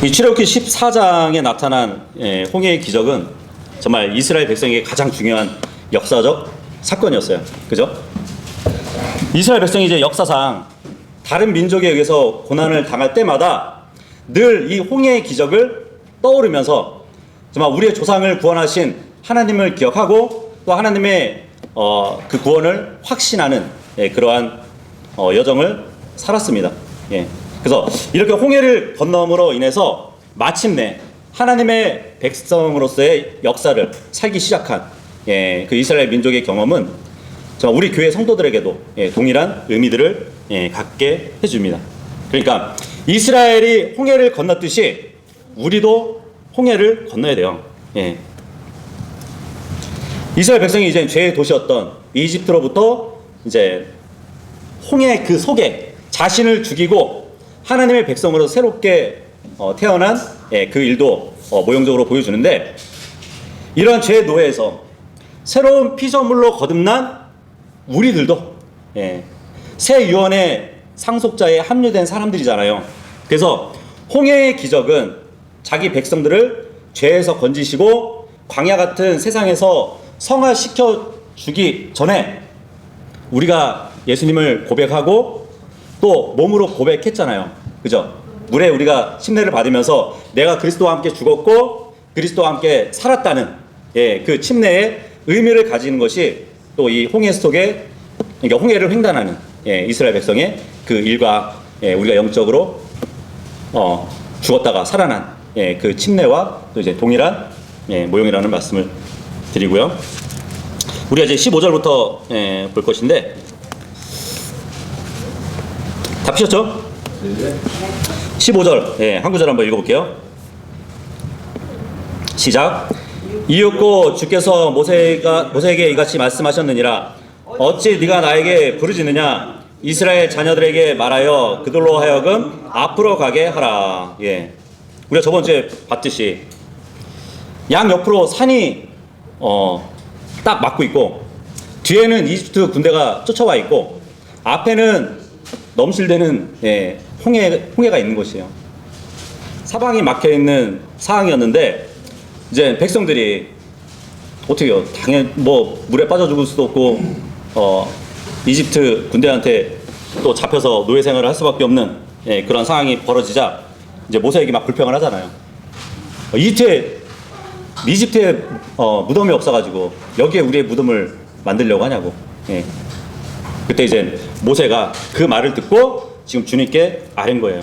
이 출애굽기 14장에 나타난 홍해의 기적은 정말 이스라엘 백성에게 가장 중요한 역사적 사건이었어요. 그죠? 이스라엘 백성이 이제 역사상 다른 민족에 의해서 고난을 당할 때마다 늘 이 홍해의 기적을 떠오르면서 정말 우리의 조상을 구원하신 하나님을 기억하고 또 하나님의 그 구원을 확신하는 그러한 여정을 살았습니다. 그래서 이렇게 홍해를 건너므로 인해서 마침내 하나님의 백성으로서의 역사를 살기 시작한 그 이스라엘 민족의 경험은 정말 우리 교회 성도들에게도 동일한 의미들을 갖게 해줍니다. 그러니까 이스라엘이 홍해를 건넜듯이 우리도 홍해를 건너야 돼요. 이스라엘 백성이 이제 죄의 도시였던 이집트로부터 이제 홍해 그 속에 자신을 죽이고 하나님의 백성으로 새롭게 태어난 그 일도 모형적으로 보여주는데, 이러한 죄의 노예에서 새로운 피조물로 거듭난 우리들도 새 유언의 상속자에 합류된 사람들이잖아요. 그래서 홍해의 기적은 자기 백성들을 죄에서 건지시고 광야 같은 세상에서 성화시켜 주기 전에 우리가 예수님을 고백하고 또 몸으로 고백했잖아요. 그죠? 물에 우리가 침례를 받으면서 내가 그리스도와 함께 죽었고 그리스도와 함께 살았다는 그 침례의 의미를 가지는 것이 또 이 홍해 속에, 그러니까 홍해를 횡단하는 이스라엘 백성의 그 일과 우리가 영적으로 죽었다가 살아난 그 침례와 또 이제 동일한 모형이라는 말씀을 드리고요. 우리가 이제 15절부터 볼 것인데, 다 피셨죠? 15절 한 구절 한번 읽어볼게요. 시작. 이윽고 주께서 모세에게 이같이 말씀하셨느니라. 어찌 네가 나에게 부르짖느냐? 이스라엘 자녀들에게 말하여 그들로 하여금 앞으로 가게 하라. 우리가 저번주에 봤듯이 양 옆으로 산이 딱 막고 있고 뒤에는 이집트 군대가 쫓아와 있고 앞에는 넘실대는 홍해가 있는 곳이에요. 사방이 막혀 있는 상황이었는데 이제 백성들이 어떻게요? 당연히 뭐 물에 빠져 죽을 수도 없고 이집트 군대한테 또 잡혀서 노예 생활을 할 수밖에 없는 그런 상황이 벌어지자 이제 모세에게 막 불평을 하잖아요. 이집트에 무덤이 없어가지고 여기에 우리의 무덤을 만들려고 하냐고. 그때 이제 모세가 그 말을 듣고 지금 주님께 아뢰는 거예요.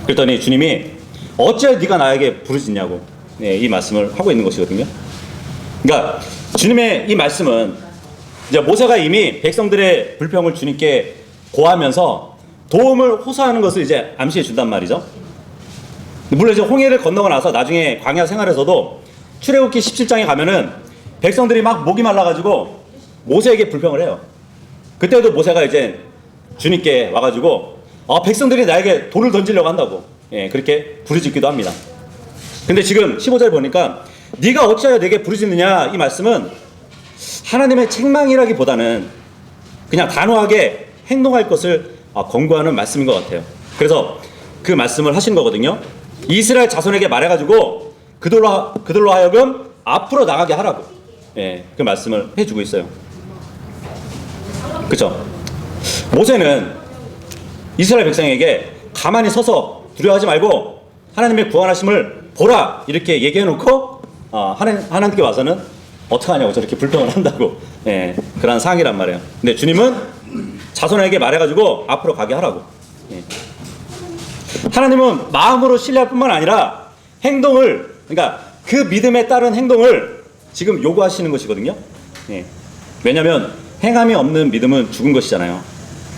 그랬더니 주님이 어찌 네가 나에게 부르짖냐고 이 말씀을 하고 있는 것이거든요. 그러니까 주님의 이 말씀은 이제 모세가 이미 백성들의 불평을 주님께 고하면서 도움을 호소하는 것을 이제 암시해 준단 말이죠. 물론 이제 홍해를 건너고 나서 나중에 광야 생활에서도 출애굽기 17장에 가면은 백성들이 막 목이 말라가지고 모세에게 불평을 해요. 그때도 모세가 이제 주님께 와가지고 백성들이 나에게 돌을 던지려고 한다고 그렇게 부르짖기도 합니다. 근데 지금 15절 보니까 네가 어찌하여 내게 부르짖느냐, 이 말씀은 하나님의 책망이라기보다는 그냥 단호하게 행동할 것을 권고하는 말씀인 것 같아요. 그래서 그 말씀을 하신 거거든요. 이스라엘 자손에게 말해가지고 그들로 하여금 앞으로 나가게 하라고 그 말씀을 해주고 있어요. 그렇죠? 모세는 이스라엘 백성에게 가만히 서서 두려워하지 말고 하나님의 구원하심을 보라 이렇게 얘기해놓고 하나님께 와서는 어떡하냐고 저렇게 불평을 한다고 그런 상황이란 말이에요. 근데 주님은 자손에게 말해가지고 앞으로 가게 하라고. 하나님은 마음으로 신뢰할 뿐만 아니라 행동을, 그러니까 그 믿음에 따른 행동을 지금 요구하시는 것이거든요. 왜냐하면 행함이 없는 믿음은 죽은 것이잖아요.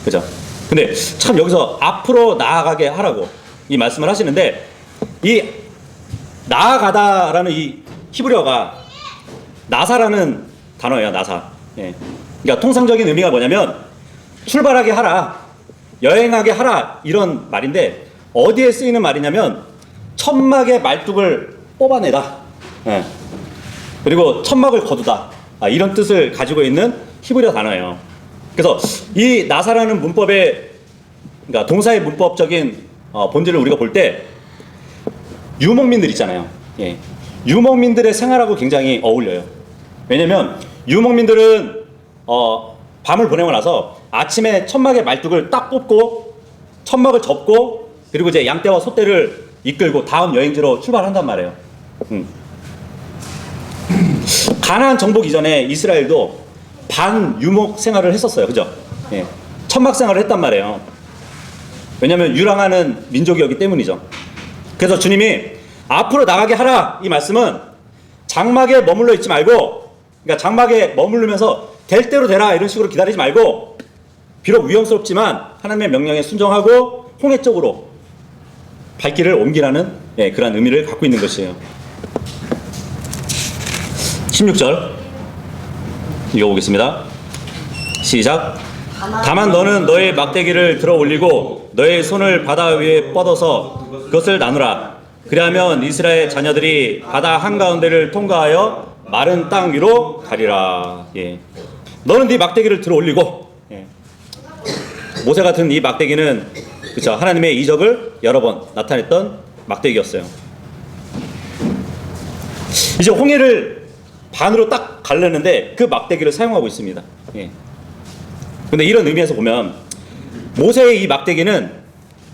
그죠? 근데 참 여기서 앞으로 나아가게 하라고 이 말씀을 하시는데, 이 나아가다라는 이 히브리어가 나사라는 단어예요. 나사. 그러니까 통상적인 의미가 뭐냐면 출발하게 하라, 여행하게 하라 이런 말인데, 어디에 쓰이는 말이냐면 천막의 말뚝을 뽑아내다, 그리고 천막을 거두다, 이런 뜻을 가지고 있는 히브리어 단어예요. 그래서 이 나사라는 문법의, 그러니까 동사의 문법적인 본질을 우리가 볼 때 유목민들 있잖아요. 예. 유목민들의 생활하고 굉장히 어울려요. 왜냐면 유목민들은 밤을 보내고 나서 아침에 천막의 말뚝을 딱 뽑고 천막을 접고 그리고 이제 양떼와 소떼를 이끌고 다음 여행지로 출발한단 말이에요. 가나안 정복 이전에 이스라엘도 반유목 생활을 했었어요. 그죠? 예. 천막 생활을 했단 말이에요. 왜냐면 유랑하는 민족이었기 때문이죠. 그래서 주님이 앞으로 나가게 하라 이 말씀은 장막에 머물러 있지 말고, 그러니까 장막에 머무르면서 될 대로 되라 이런 식으로 기다리지 말고, 비록 위험스럽지만 하나님의 명령에 순종하고 홍해 쪽으로 발길을 옮기라는 그런 의미를 갖고 있는 것이에요. 16절 읽어보겠습니다. 시작. 다만 너는 너의 막대기를 들어 올리고 너의 손을 바다 위에 뻗어서 그것을 나누라. 그리하면 이스라엘 자녀들이 바다 한가운데를 통과하여 마른 땅 위로 가리라. 예. 너는 네 막대기를 들어 올리고, 예. 모세가 든 이 막대기는 그쵸, 하나님의 이적을 여러 번 나타냈던 막대기였어요. 이제 홍해를 반으로 딱 갈르는데 그 막대기를 사용하고 있습니다. 예. 근데 이런 의미에서 보면 모세의 이 막대기는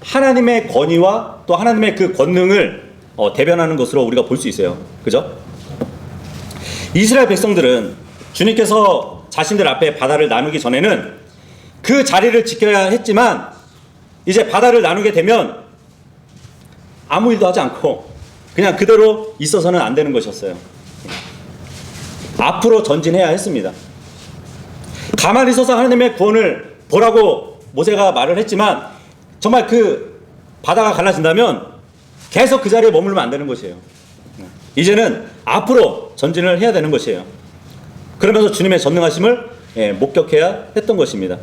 하나님의 권위와 또 하나님의 그 권능을 대변하는 것으로 우리가 볼 수 있어요. 그죠? 이스라엘 백성들은 주님께서 자신들 앞에 바다를 나누기 전에는 그 자리를 지켜야 했지만 이제 바다를 나누게 되면 아무 일도 하지 않고 그냥 그대로 있어서는 안 되는 것이었어요. 앞으로 전진해야 했습니다. 가만히 있어서 하나님의 구원을 보라고 모세가 말을 했지만 정말 그 바다가 갈라진다면 계속 그 자리에 머물면 안 되는 것이에요. 이제는 앞으로 전진을 해야 되는 것이에요. 그러면서 주님의 전능하심을 목격해야 했던 것입니다.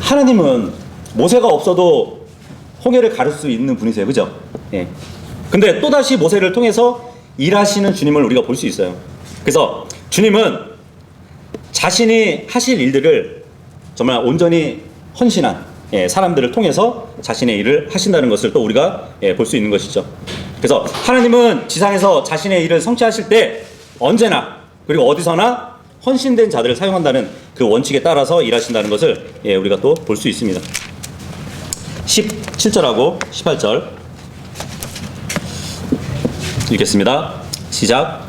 하나님은 모세가 없어도 홍해를 가를 수 있는 분이세요. 그죠? 예. 근데 또다시 모세를 통해서 일하시는 주님을 우리가 볼 수 있어요. 그래서 주님은 자신이 하실 일들을 정말 온전히 헌신한 사람들을 통해서 자신의 일을 하신다는 것을 또 우리가 볼 수 있는 것이죠. 그래서 하나님은 지상에서 자신의 일을 성취하실 때 언제나 그리고 어디서나 헌신된 자들을 사용한다는 그 원칙에 따라서 일하신다는 것을 우리가 또 볼 수 있습니다. 17절하고 18절 읽겠습니다. 시작.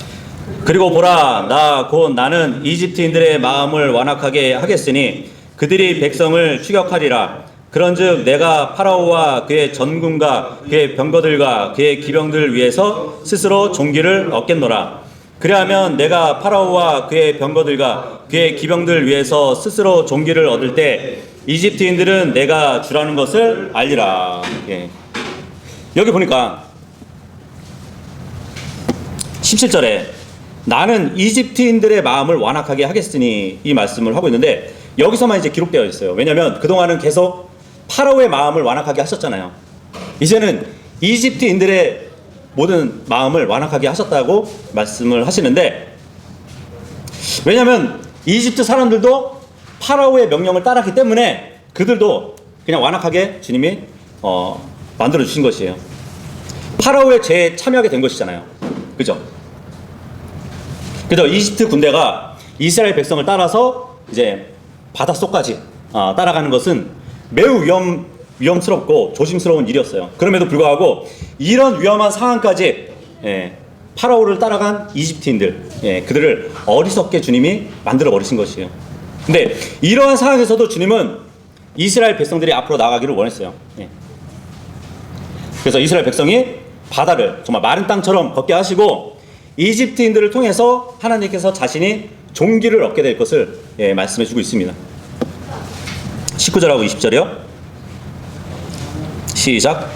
그리고 보라, 나 곧 나는 이집트인들의 마음을 완악하게 하겠으니 그들이 백성을 추격하리라. 그런즉 내가 파라오와 그의 전군과 그의 병거들과 그의 기병들 위해서 스스로 존귀를 얻겠노라. 그리하면 내가 파라오와 그의 병거들과 그의 기병들 위해서 스스로 존귀를 얻을 때 이집트인들은 내가 주라는 것을 알리라. 예. 여기 보니까 17절에 나는 이집트인들의 마음을 완악하게 하겠으니 이 말씀을 하고 있는데 여기서만 이제 기록되어 있어요. 왜냐하면 그동안은 계속 파라오의 마음을 완악하게 하셨잖아요. 이제는 이집트인들의 모든 마음을 완악하게 하셨다고 말씀을 하시는데, 왜냐하면 이집트 사람들도 파라오의 명령을 따랐기 때문에 그들도 그냥 완악하게 주님이 만들어 주신 것이에요. 파라오의 죄에 참여하게 된 것이잖아요. 그죠? 그래서 이집트 군대가 이스라엘 백성을 따라서 이제 바닷속까지 따라가는 것은 매우 위험스럽고 조심스러운 일이었어요. 그럼에도 불구하고 이런 위험한 상황까지 파라오를 따라간 이집트인들, 그들을 어리석게 주님이 만들어 버리신 것이에요. 근데 이러한 상황에서도 주님은 이스라엘 백성들이 앞으로 나가기를 원했어요. 그래서 이스라엘 백성이 바다를 정말 마른 땅처럼 걷게 하시고 이집트인들을 통해서 하나님께서 자신이 존귀를 얻게 될 것을 말씀해 주고 있습니다. 19절하고 20절이요. 시작.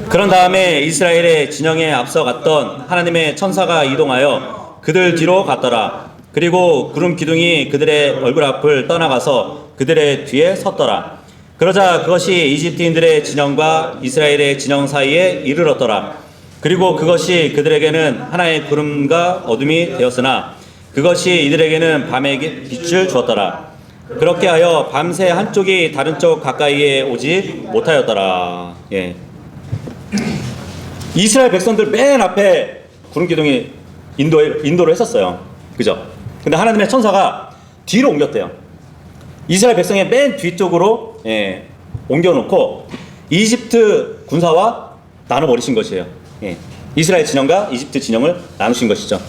그런 다음에 이스라엘의 진영에 앞서 갔던 하나님의 천사가 이동하여 그들 뒤로 갔더라. 그리고 구름 기둥이 그들의 얼굴 앞을 떠나가서 그들의 뒤에 섰더라. 그러자 그것이 이집트인들의 진영과 이스라엘의 진영 사이에 이르렀더라. 그리고 그것이 그들에게는 하나의 구름과 어둠이 되었으나 그것이 이들에게는 밤의 빛을 주었더라. 그렇게 하여 밤새 한쪽이 다른 쪽 가까이에 오지 못하였더라. 예. 이스라엘 백성들 맨 앞에 구름 기둥이 인도를 했었어요. 그죠? 근데 하나님의 천사가 뒤로 옮겼대요. 이스라엘 백성의 맨 뒤쪽으로 옮겨놓고 이집트 군사와 나눠버리신 것이에요. 이스라엘 진영과 이집트 진영을 나누신 것이죠.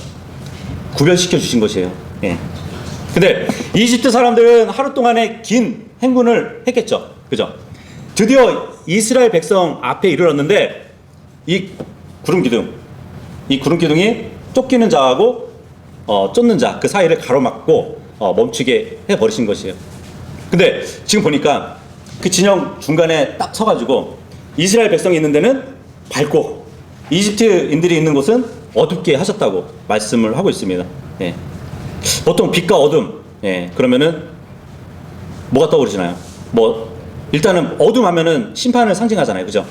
구별시켜 주신 것이에요. 근데 이집트 사람들은 하루 동안의 긴 행군을 했겠죠. 그죠? 드디어 이스라엘 백성 앞에 이르렀는데 이 구름 기둥이 쫓기는 자하고 쫓는 자 그 사이를 가로막고 멈추게 해버리신 것이에요. 근데 지금 보니까 그 진영 중간에 딱 서가지고 이스라엘 백성이 있는 데는 밝고 이집트인들이 있는 곳은 어둡게 하셨다고 말씀을 하고 있습니다. 보통 빛과 어둠, 그러면은 뭐가 떠오르시나요? 뭐 일단은 어둠 하면은 심판을 상징하잖아요, 그죠?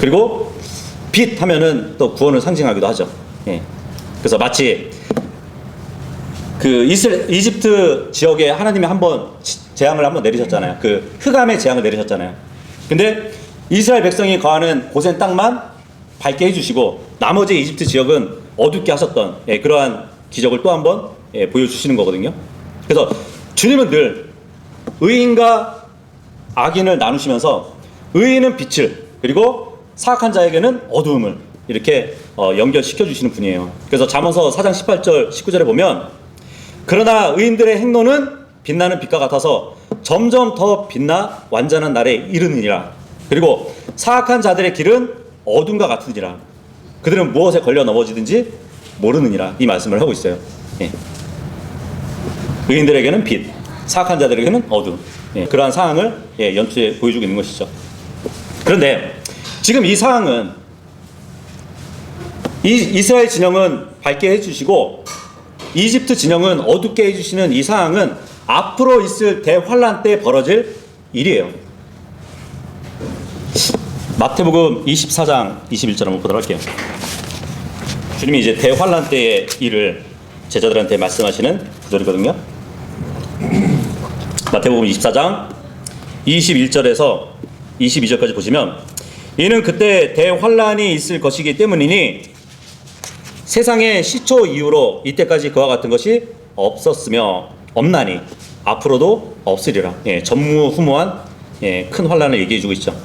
그리고 빛 하면은 또 구원을 상징하기도 하죠. 그래서 마치 그 이집트 지역에 하나님이 한번 재앙을 한번 내리셨잖아요. 그 흑암의 재앙을 내리셨잖아요. 근데 이스라엘 백성이 거하는 고센 땅만 밝게 해주시고 나머지 이집트 지역은 어둡게 하셨던 그러한 기적을 또 한번 보여주시는 거거든요. 그래서 주님은 늘 의인과 악인을 나누시면서 의인은 빛을 그리고 사악한 자에게는 어두움을 이렇게 연결시켜 주시는 분이에요. 그래서 잠언서 4장 18절 19절에 보면 그러나 의인들의 행로는 빛나는 빛과 같아서 점점 더 빛나 완전한 날에 이르느니라. 그리고 사악한 자들의 길은 어둠과 같으니라. 그들은 무엇에 걸려 넘어지든지 모르느니라. 이 말씀을 하고 있어요. 의인들에게는 빛, 사악한 자들에게는 어둠. 그러한 상황을 연출해 보여주고 있는 것이죠. 그런데 지금 이 상황은 이스라엘 진영은 밝게 해주시고 이집트 진영은 어둡게 해주시는 이 상황은 앞으로 있을 대환란 때 벌어질 일이에요. 마태복음 24장 21절 한번 보도록 할게요. 주님이 이제 대환란 때의 일을 제자들한테 말씀하시는 구절이거든요. 마태복음 24장 21절에서 22절까지 보시면 이는 그때 대환란이 있을 것이기 때문이니 세상의 시초 이후로 이때까지 그와 같은 것이 없었으며 없나니 앞으로도 없으리라. 전무후무한 큰 환란을 얘기해주고 있죠.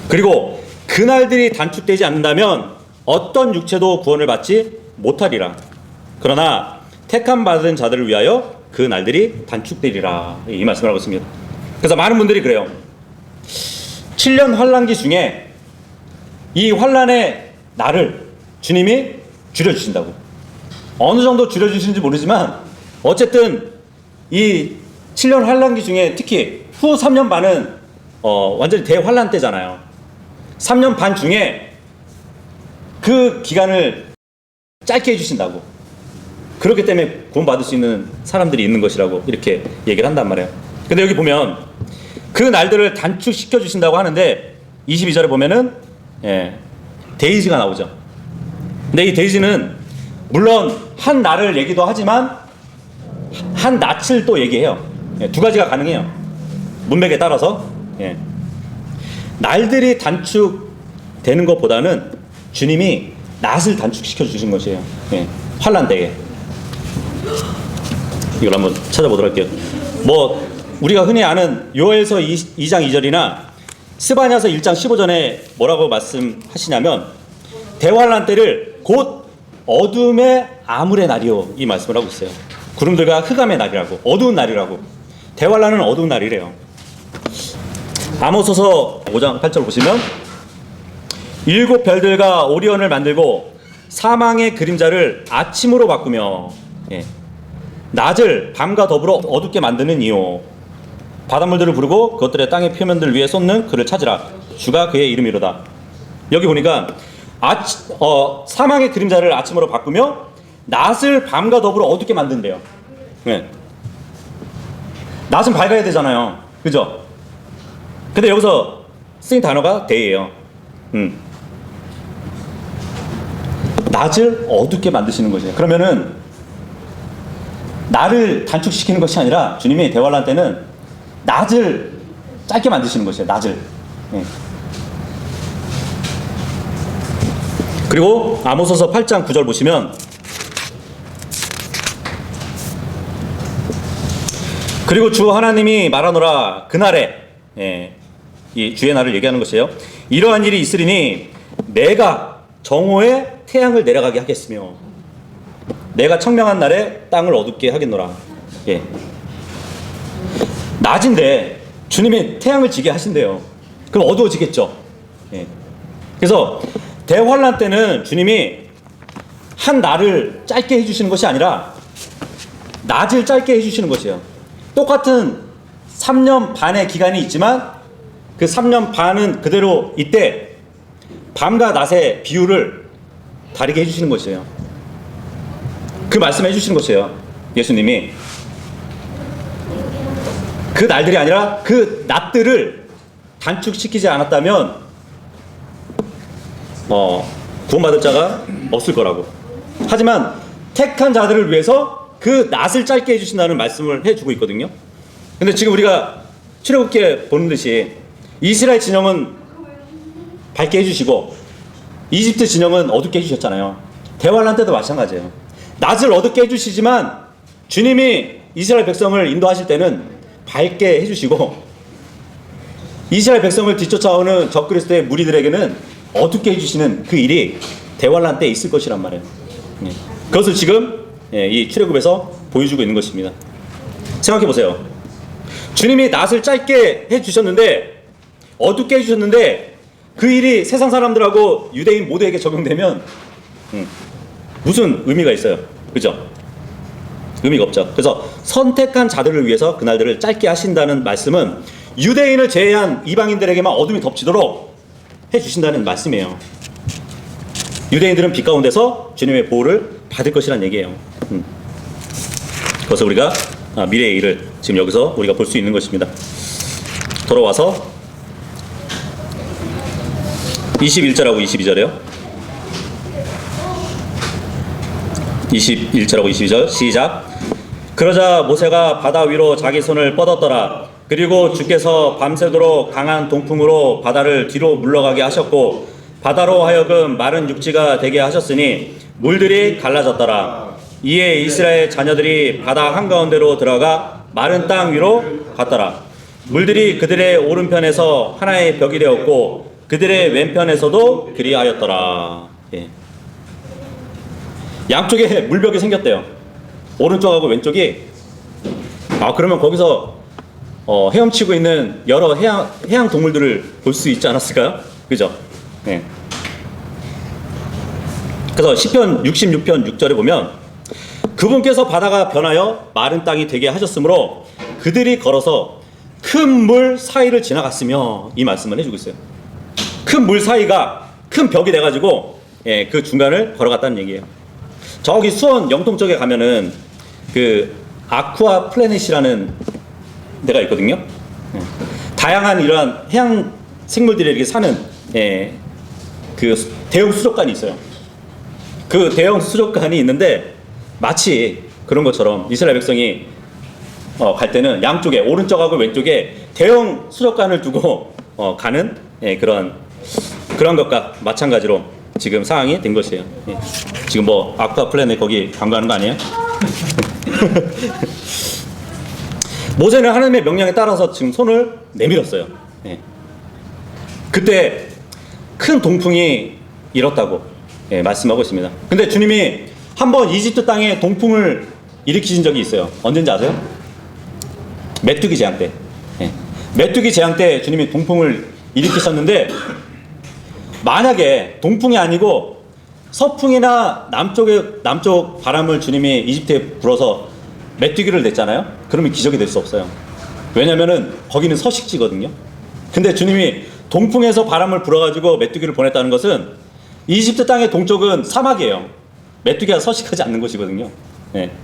그리고 그날들이 단축되지 않는다면 어떤 육체도 구원을 받지 못하리라. 그러나 택함 받은 자들을 위하여 그 날들이 단축되리라. 이 말씀을 하고 있습니다. 그래서 많은 분들이 그래요. 7년 환란기 중에 이 환란의 날을 주님이 줄여주신다고. 어느 정도 줄여주시는지 모르지만 어쨌든 이 7년 환란기 중에 특히 후 3년 반은 완전히 대환란 때잖아요. 3년 반 중에 그 기간을 짧게 해주신다고. 그렇기 때문에 구원받을 수 있는 사람들이 있는 것이라고 이렇게 얘기를 한단 말이에요. 근데 여기 보면 그 날들을 단축시켜 주신다고 하는데 22절에 보면은 데이즈가 나오죠. 근데 이 데이즈는 물론 한 날을 얘기도 하지만 한 낯을 또 얘기해요. 두 가지가 가능해요. 문맥에 따라서. 날들이 단축되는 것보다는 주님이 낯을 단축시켜 주신 것이에요. 환란 때에. 이걸 한번 찾아보도록 할게요. 뭐 우리가 흔히 아는 요엘서 2장 2절이나 스바냐서 1장 15절에 뭐라고 말씀하시냐면 대환란 때를 곧 어둠의 아물의 날이요 이 말씀을 하고 있어요. 구름들과 흑암의 날이라고, 어두운 날이라고. 대환란은 어두운 날이래요. 아모스서 5장 8절 보시면 일곱 별들과 오리온을 만들고 사망의 그림자를 아침으로 바꾸며 낮을 밤과 더불어 어둡게 만드는 이요 바닷물들을 부르고 그것들의 땅의 표면들 위에 쏟는 그를 찾으라. 주가 그의 이름이로다. 여기 보니까 사망의 그림자를 아침으로 바꾸며 낮을 밤과 더불어 어둡게 만든대요. 낮은 밝아야 되잖아요. 그죠? 근데 여기서 쓰인 단어가 데이예요. 낮을 어둡게 만드시는 거죠. 그러면은 날을 단축시키는 것이 아니라 주님이 대환란 때는 낮을 짧게 만드시는 것이에요. 낮을. 그리고 아모스서 8장 9절 보시면 그리고 주 하나님이 말하노라 그날에 이 주의 날을 얘기하는 것이에요. 이러한 일이 있으리니 내가 정오에 태양을 내려가게 하겠으며 내가 청명한 날에 땅을 어둡게 하겠노라. 예. 낮인데 주님이 태양을 지게 하신대요. 그럼 어두워지겠죠. 예. 그래서 대환란 때는 주님이 한 날을 짧게 해주시는 것이 아니라 낮을 짧게 해주시는 것이에요. 똑같은 3년 반의 기간이 있지만 그 3년 반은 그대로 이때 밤과 낮의 비율을 다르게 해주시는 것이에요. 그 말씀해 주시는 것이에요. 예수님이 그 날들이 아니라 그 낮들을 단축시키지 않았다면 구원받을 자가 없을 거라고. 하지만 택한 자들을 위해서 그 낮을 짧게 해주신다는 말씀을 해주고 있거든요. 근데 지금 우리가 출애굽기에 보는 듯이 이스라엘 진영은 밝게 해주시고 이집트 진영은 어둡게 해주셨잖아요. 대환란 때도 마찬가지예요. 낮을 어둡게 해주시지만 주님이 이스라엘 백성을 인도하실 때는 밝게 해주시고 이스라엘 백성을 뒤쫓아오는 적그리스도의 무리들에게는 어둡게 해주시는 그 일이 대환란 때에 있을 것이란 말이에요. 그것을 지금 이 출애굽에서 보여주고 있는 것입니다. 생각해 보세요. 주님이 낮을 짧게 해주셨는데 어둡게 해주셨는데 그 일이 세상 사람들하고 유대인 모두에게 적용되면 무슨 의미가 있어요? 그죠? 의미가 없죠. 그래서 선택한 자들을 위해서 그날들을 짧게 하신다는 말씀은 유대인을 제외한 이방인들에게만 어둠이 덮치도록 해주신다는 말씀이에요. 유대인들은 빛 가운데서 주님의 보호를 받을 것이란 얘기예요. 그래서 우리가 미래의 일을 지금 여기서 우리가 볼 수 있는 것입니다. 돌아와서 21절하고 22절이에요. 21절하고 22절 시작. 그러자 모세가 바다 위로 자기 손을 뻗었더라. 그리고 주께서 밤새도록 강한 동풍으로 바다를 뒤로 물러가게 하셨고 바다로 하여금 마른 육지가 되게 하셨으니 물들이 갈라졌더라. 이에 이스라엘 자녀들이 바다 한가운데로 들어가 마른 땅 위로 갔더라. 물들이 그들의 오른편에서 하나의 벽이 되었고 그들의 왼편에서도 그리하였더라. 예. 양쪽에 물벽이 생겼대요. 오른쪽하고 왼쪽이. 그러면 거기서 헤엄치고 있는 여러 해양 동물들을 볼 수 있지 않았을까요? 그죠? 네. 그래서 시편 66편 6절에 보면 그분께서 바다가 변하여 마른 땅이 되게 하셨으므로 그들이 걸어서 큰 물 사이를 지나갔으며 이 말씀을 해주고 있어요. 큰 물 사이가 큰 벽이 돼가지고 그 중간을 걸어갔다는 얘기예요. 저기 수원 영통 쪽에 가면은 그 아쿠아 플래닛이라는 데가 있거든요. 다양한 이러한 해양 생물들이 이렇게 사는 그 대형 수족관이 있어요. 그 대형 수족관이 있는데 마치 그런 것처럼 이스라엘 백성이 갈 때는 양쪽에 오른쪽하고 왼쪽에 대형 수족관을 두고 가는 그런 것과 마찬가지로 지금 상황이 된 것이에요. 지금 뭐 아쿠아 플래닛 거기 관광하는 거 아니에요? 모세는 하나님의 명령에 따라서 지금 손을 내밀었어요. 그때 큰 동풍이 일었다고 말씀하고 있습니다. 근데 주님이 한번 이집트 땅에 동풍을 일으키신 적이 있어요. 언젠지 아세요? 메뚜기 재앙 때. 메뚜기 재앙 때 주님이 동풍을 일으키셨는데 만약에 동풍이 아니고 서풍이나 남쪽 바람을 주님이 이집트에 불어서 메뚜기를 냈잖아요. 그러면 기적이 될 수 없어요. 왜냐면은 거기는 서식지거든요. 근데 주님이 동풍에서 바람을 불어가지고 메뚜기를 보냈다는 것은 이집트 땅의 동쪽은 사막이에요. 메뚜기가 서식하지 않는 곳이거든요.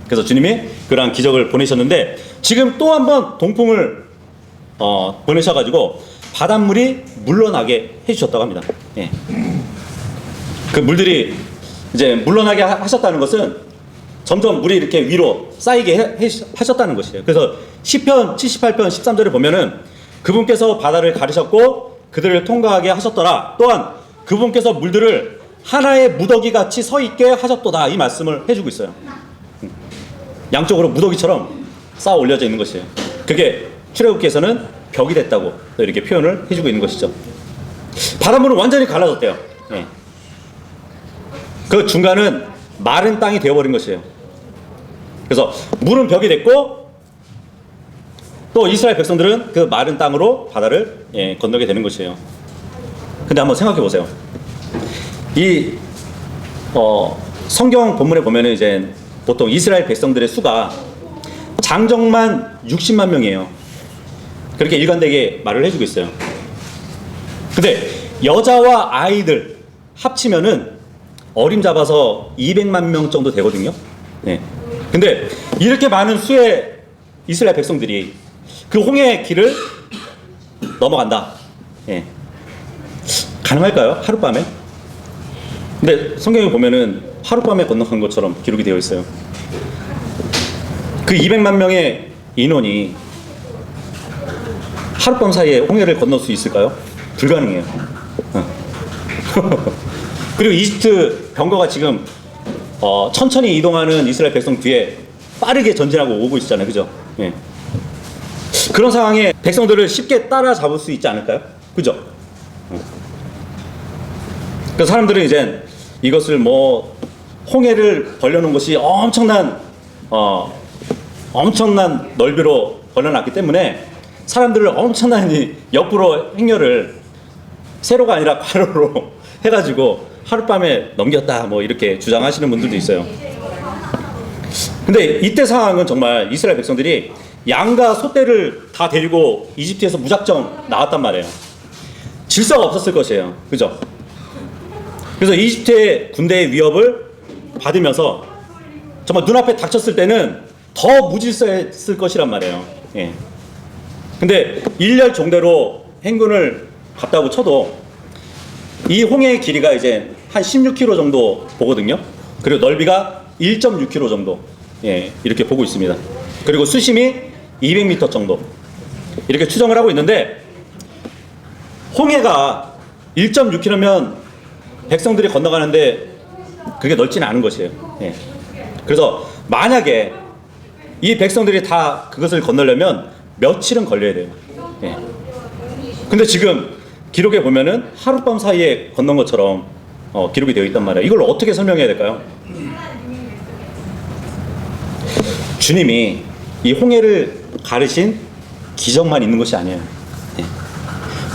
그래서 주님이 그러한 기적을 보내셨는데 지금 또 한 번 동풍을 보내셔가지고 바닷물이 물러나게 해주셨다고 합니다. 그 물들이 이제 물러나게 하셨다는 것은 점점 물이 이렇게 위로 쌓이게 하셨다는 것이에요. 그래서 시편 78편 13절에 보면은 그분께서 바다를 가르셨고 그들을 통과하게 하셨더라. 또한 그분께서 물들을 하나의 무더기 같이 서 있게 하셨도다, 이 말씀을 해주고 있어요. 양쪽으로 무더기처럼 쌓아 올려져 있는 것이에요. 그게 출애굽기에서는 벽이 됐다고 이렇게 표현을 해주고 있는 것이죠. 바닷물은 완전히 갈라졌대요. 예. 그 중간은 마른 땅이 되어버린 것이에요. 그래서 물은 벽이 됐고 또 이스라엘 백성들은 그 마른 땅으로 바다를 건너게 되는 것이에요. 근데 한번 생각해 보세요. 이 성경 본문에 보면은 이제 보통 이스라엘 백성들의 수가 장정만 60만 명이에요. 그렇게 일관되게 말을 해주고 있어요. 근데 여자와 아이들 합치면은 어림잡아서 200만 명 정도 되거든요. 네. 근데 이렇게 많은 수의 이스라엘 백성들이 그 홍해의 길을 넘어간다. 예. 가능할까요? 하룻밤에? 근데 성경에 보면은 하룻밤에 건너간 것처럼 기록이 되어 있어요. 그 200만 명의 인원이 하룻밤 사이에 홍해를 건널 수 있을까요? 불가능해요. 그리고 이집트 병거가 지금 천천히 이동하는 이스라엘 백성 뒤에 빠르게 전진하고 오고 있잖아요. 그죠? 예. 그런 상황에 백성들을 쉽게 따라잡을 수 있지 않을까요? 그죠? 그 사람들은 이제 이것을 뭐 홍해를 벌려놓은 것이 엄청난 넓이로 벌려놨기 때문에 사람들을 엄청난 이 역부로 행렬을 세로가 아니라 가로로 해가지고 하룻밤에 넘겼다, 뭐 이렇게 주장하시는 분들도 있어요. 근데 이때 상황은 정말 이스라엘 백성들이 양과 소떼를 다 데리고 이집트에서 무작정 나왔단 말이에요. 질서가 없었을 것이에요. 그죠? 그래서 이집트의 군대의 위협을 받으면서 정말 눈앞에 닥쳤을 때는 더 무질서했을 것이란 말이에요. 예. 근데 일렬 종대로 행군을 갔다고 쳐도 이 홍해의 길이가 이제 한 16km 정도 보거든요. 그리고 넓이가 1.6km 정도, 이렇게 보고 있습니다. 그리고 수심이 200m 정도 이렇게 추정을 하고 있는데, 홍해가 1.6km면 백성들이 건너가는데 그게 넓지는 않은 것이에요. 그래서 만약에 이 백성들이 다 그것을 건너려면 며칠은 걸려야 돼요. 근데 지금 기록에 보면은 하룻밤 사이에 건넌 것처럼 기록이 되어 있단 말이에요. 이걸 어떻게 설명해야 될까요? 주님이 이 홍해를 가르신 기적만 있는 것이 아니에요.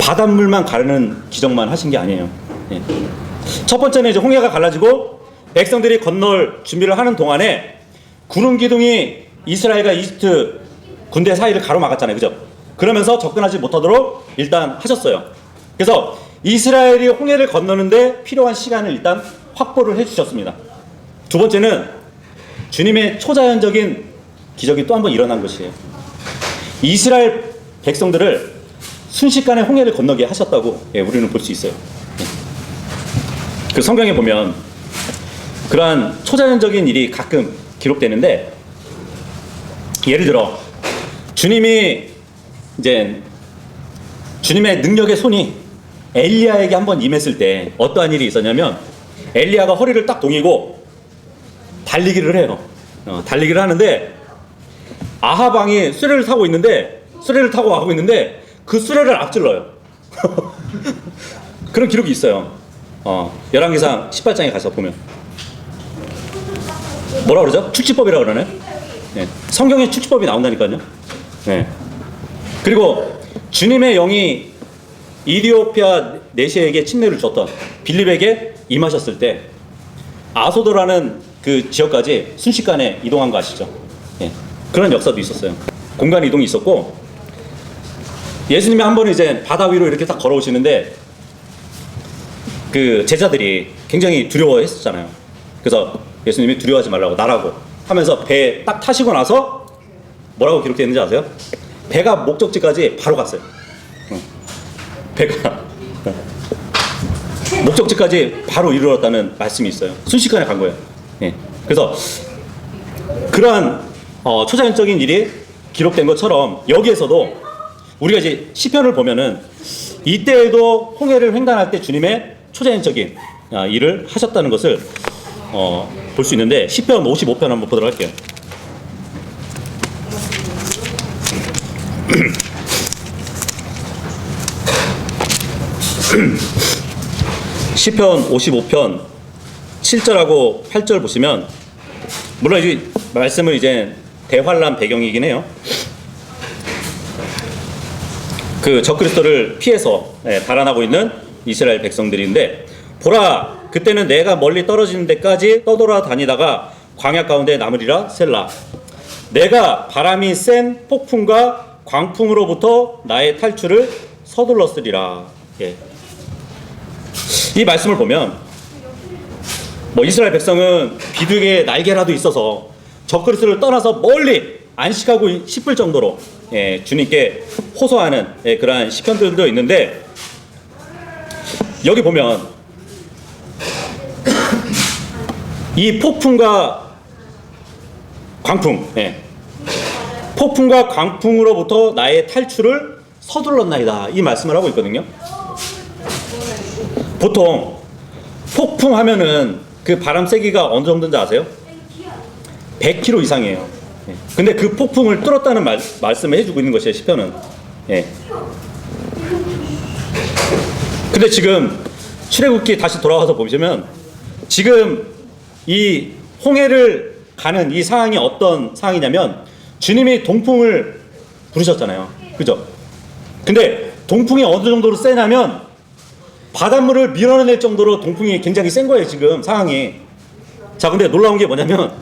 바닷물만 가르는 기적만 하신 게 아니에요. 첫 번째는 이제 홍해가 갈라지고 백성들이 건널 준비를 하는 동안에 구름 기둥이 이스라엘과 이집트 군대 사이를 가로막았잖아요. 그죠? 그러면서 접근하지 못하도록 일단 하셨어요. 그래서 이스라엘이 홍해를 건너는데 필요한 시간을 일단 확보를 해주셨습니다. 두 번째는 주님의 초자연적인 기적이 또 한 번 일어난 것이에요. 이스라엘 백성들을 순식간에 홍해를 건너게 하셨다고 우리는 볼 수 있어요. 그 성경에 보면 그러한 초자연적인 일이 가끔 기록되는데, 예를 들어 주님의 능력의 손이 엘리야에게 한번 임했을 때 어떠한 일이 있었냐면, 엘리야가 허리를 딱 동이고 달리기를 해요. 달리기를 하는데 아합 왕이 수레를 타고 가고 있는데 그 수레를 앞질러요. 그런 기록이 있어요. 열왕기상 18장에 가서 보면 뭐라 그러죠? 축지법이라고 그러네. 성경에 축지법이 나온다니까요. 그리고 주님의 영이 이디오피아 내시에게 침례를 줬던 빌립에게 임하셨을 때 아소도라는 그 지역까지 순식간에 이동한 거 아시죠? 그런 역사도 있었어요. 공간 이동이 있었고, 예수님이 한 번은 이제 바다 위로 이렇게 딱 걸어오시는데 그 제자들이 굉장히 두려워했었잖아요. 그래서 예수님이 두려워하지 말라고, 나라고 하면서 배에 딱 타시고 나서 뭐라고 기록되어 있는지 아세요? 배가 목적지까지 바로 갔어요. 배가 목적지까지 바로 이르렀다는 말씀이 있어요. 순식간에 간 거예요. 그래서 그러한 초자연적인 일이 기록된 것처럼 여기에서도 우리가 이제 시편을 보면은 이때에도 홍해를 횡단할 때 주님의 초자연적인 일을 하셨다는 것을 볼 수 있는데 시편 55편 한번 보도록 할게요. 시편 55편 7절하고 8절 보시면, 물론 이 말씀은 이제 대환란 배경이긴 해요. 그 적그리스도를 피해서 달아나고 있는 이스라엘 백성들인데, 보라, 그때는 내가 멀리 떨어지는 데까지 떠돌아다니다가 광야 가운데 남으리라. 셀라. 내가 바람이 센 폭풍과 광풍으로부터 나의 탈출을 서둘렀으리라. 예. 이 말씀을 보면 이스라엘 백성은 비둘기의 날개라도 있어서 적그리스도를 떠나서 멀리 안식하고 싶을 정도로 주님께 호소하는 그러한 시편들도 있는데, 여기 보면 이 폭풍과 광풍, 폭풍과 광풍으로부터 나의 탈출을 서둘렀나이다, 이 말씀을 하고 있거든요. 보통 폭풍 하면은 그 바람 세기가 어느 정도인지 아세요? 100km 이상이에요. 근데 그 폭풍을 뚫었다는 말씀을 해주고 있는 것이에요, 시편은. 근데 지금 출애굽기 다시 돌아와서 보시면, 지금 이 홍해를 가는 이 상황이 어떤 상황이냐면, 주님이 동풍을 부르셨잖아요, 그죠? 근데 동풍이 어느 정도로 세냐면 바닷물을 밀어낼 정도로 동풍이 굉장히 센 거예요, 지금 상황이. 자, 근데 놀라운 게 뭐냐면,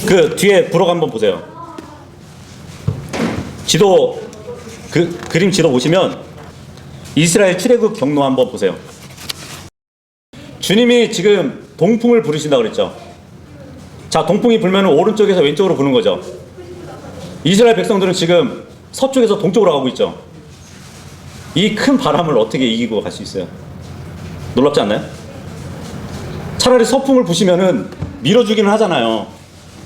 그 뒤에 부록 한번 보세요. 지도, 그림 지도 보시면 이스라엘 출애굽 경로 한번 보세요. 주님이 지금 동풍을 부르신다고 그랬죠. 자, 동풍이 불면 오른쪽에서 왼쪽으로 부는 거죠. 이스라엘 백성들은 지금 서쪽에서 동쪽으로 가고 있죠. 이 큰 바람을 어떻게 이기고 갈 수 있어요? 놀랍지 않나요? 차라리 서풍을 부시면은 밀어주기는 하잖아요.